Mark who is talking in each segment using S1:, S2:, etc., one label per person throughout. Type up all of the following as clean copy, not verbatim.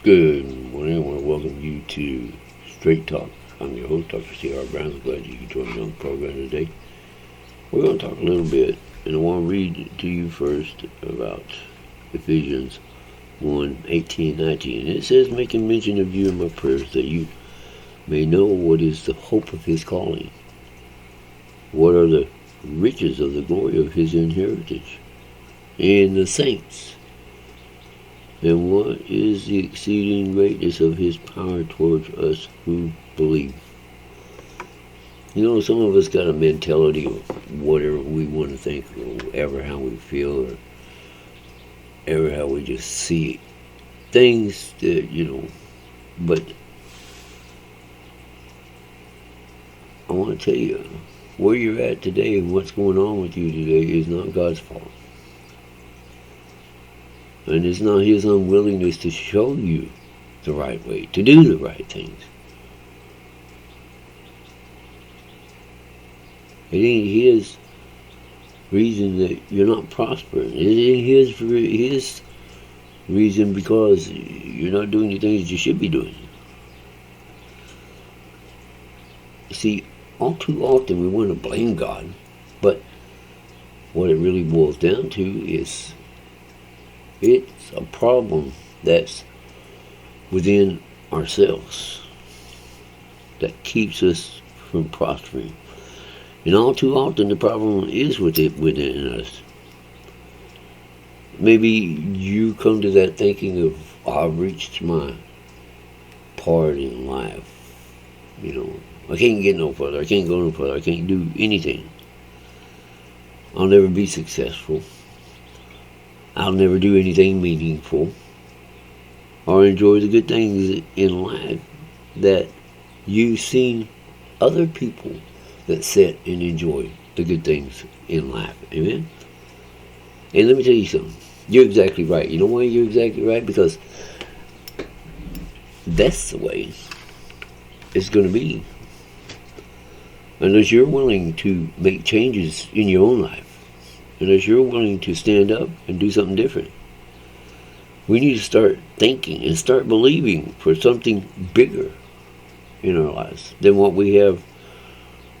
S1: Good morning. I want to welcome you to Straight Talk. I'm your host, Dr. C.R. Brown. I'm glad you could join me on the program today. We're going to talk a little bit, and I want to read to you first about Ephesians 1:18-19. And it says, making mention of you in my prayers, that you may know what is the hope of his calling, what are the riches of the glory of his inheritance in the saints, and what is the exceeding greatness of his power towards us who believe. You know, some of us got a mentality of whatever we want to think, or ever how we feel, or ever how we just see things that, but I want to tell you, where you're at today and what's going on with you today is not God's fault. And it's not his unwillingness to show you the right way, to do the right things. It ain't his reason that you're not prospering. It ain't his reason because you're not doing the things you should be doing. See, all too often we want to blame God, but what it really boils down to is it's a problem that's within ourselves that keeps us from prospering. And all too often the problem is within us. Maybe you come to that thinking of, I've reached my part in life. I can't get no further. I can't go no further. I can't do anything. I'll never be successful. I'll never do anything meaningful or enjoy the good things in life that you've seen other people that sit and enjoy the good things in life. Amen? And let me tell you something. You're exactly right. You know why you're exactly right? Because that's the way it's going to be. Unless you're willing to make changes in your own life. Unless you're willing to stand up and do something different. We need to start thinking and start believing for something bigger in our lives than what we have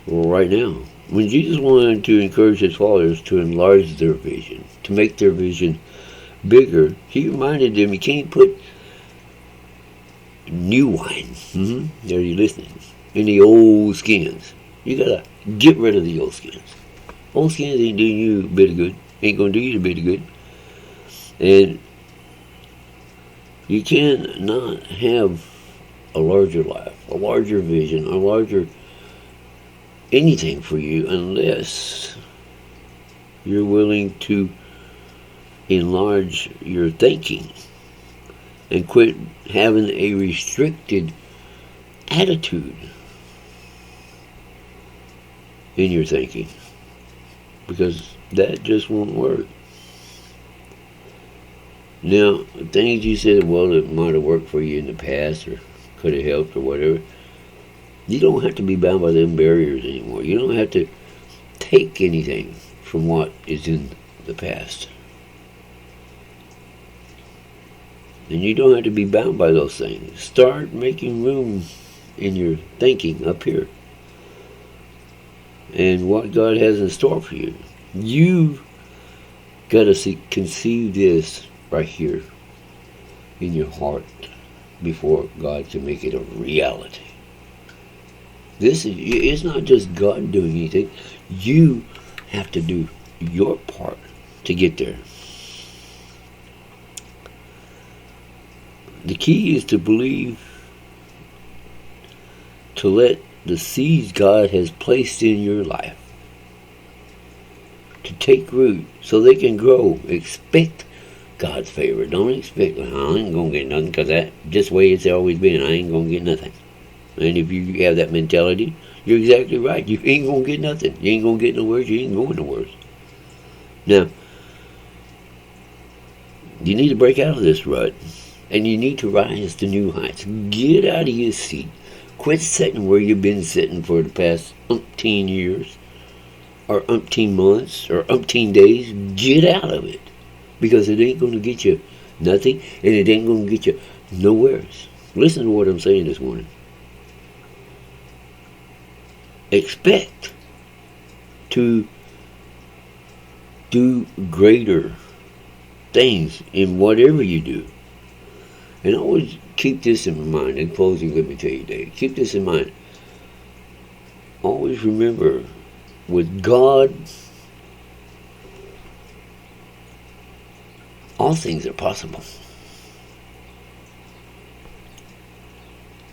S1: right now. When Jesus wanted to encourage his followers to enlarge their vision, to make their vision bigger, he reminded them you can't put new wine, are you listening, in the old skins. You gotta get rid of the old skins. Old skins ain't doing you a bit of good. Ain't gonna do you a bit of good. And you cannot have a larger life, a larger vision, a larger anything for you unless you're willing to enlarge your thinking and quit having a restricted attitude in your thinking. Because that just won't work. Now, things you said, well, it might have worked for you in the past or could have helped or whatever, you don't have to be bound by them barriers anymore. You don't have to take anything from what is in the past. And you don't have to be bound by those things. Start making room in your thinking up here. And what God has in store for you. You've got to conceive this right here in your heart before God can make it a reality. It's not just God doing anything. You have to do your part to get there. The key is to believe, to let the seeds God has placed in your life to take root so they can grow. Expect God's favor. Don't expect, I ain't going to get nothing because that's just the way it's always been. I ain't going to get nothing. And if you have that mentality, you're exactly right. You ain't going to get nothing. You ain't going to get nowhere. You ain't going nowhere. Now, you need to break out of this rut. And you need to rise to new heights. Get out of your seat. Quit sitting where you've been sitting for the past umpteen years, or umpteen months, or umpteen days. Get out of it. Because it ain't going to get you Nothing, and it ain't going to get you nowhere. Listen to what I'm saying this morning. Expect to do greater things in whatever you do. And always keep this in mind. In closing, let me tell you, Dave, keep this in mind. Always remember, with God, all things are possible.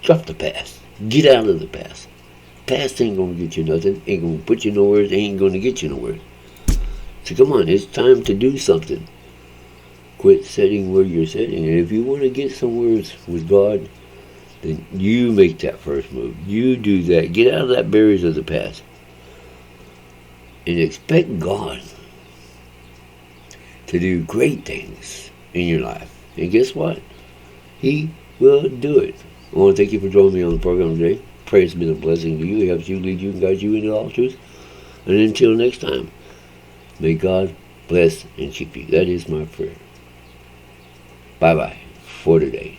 S1: Drop the past. Get out of the past. Past ain't gonna get you nothing. Ain't gonna put you nowhere. Ain't gonna get you nowhere. So come on, it's time to do something. Quit sitting where you're sitting. And if you want to get somewhere with God, then you make that first move. You do that. Get out of that barriers of the past. And expect God to do great things in your life. And guess what? He will do it. I want to thank you for joining me on the program today. Pray it's been a blessing to you. It helps you, lead you, and guide you into all truth. And until next time, may God bless and keep you. That is my prayer. Bye-bye for today.